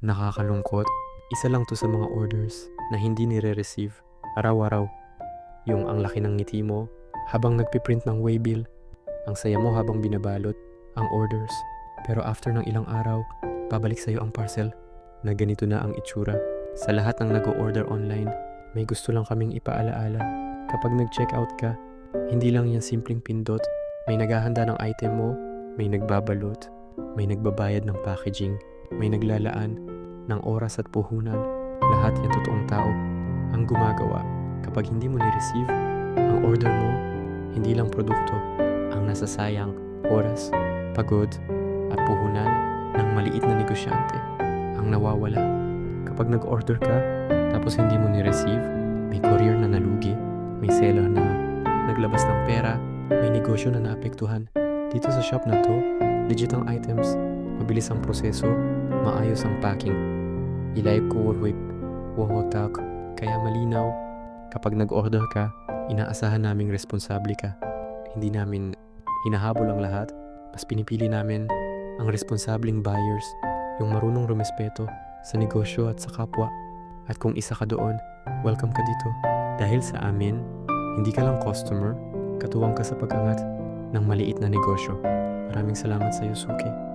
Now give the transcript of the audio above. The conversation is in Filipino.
Nakakalungkot, isa lang to sa mga orders na hindi nire-receive araw-araw. Yung ang laki ng ngiti mo habang nagpiprint ng waybill, ang saya mo habang binabalot ang orders. Pero after ng ilang araw, babalik sa'yo ang parcel na ganito na ang itsura. Sa lahat ng nag-o-order online, may gusto lang kaming ipaalaala. Kapag nag-checkout ka, hindi lang yan simpleng pindot. May naghahanda ng item mo, may nagbabalot, may nagbabayad ng packaging, may naglalaan ng oras at puhunan. Lahat yan totoong tao ang gumagawa. Kapag hindi mo ni-receive ang order mo, hindi lang produkto ang nasasayang, oras, pagod, at puhunan ng maliit na negosyante ang nawawala. Kapag nag-order ka, tapos hindi mo ni-receive, may courier na nalugi, may seller na naglabas ng pera, may negosyo na naapektuhan. Dito sa shop na to, legit ang items, mabilis ang proseso, maayos ang packing. Ilay ko whip, wohotak, kaya malinaw. Kapag nag-order ka, inaasahan naming responsable ka. Hindi namin hinahabol ang lahat, mas pinipili namin ang responsableng buyers, yung marunong rumespeto sa negosyo at sa kapwa. At kung isa ka doon, welcome ka dito. Dahil sa amin, hindi ka lang customer, katuwang ka sa pag-angat ng maliit na negosyo. Maraming salamat sa iyo, Suki.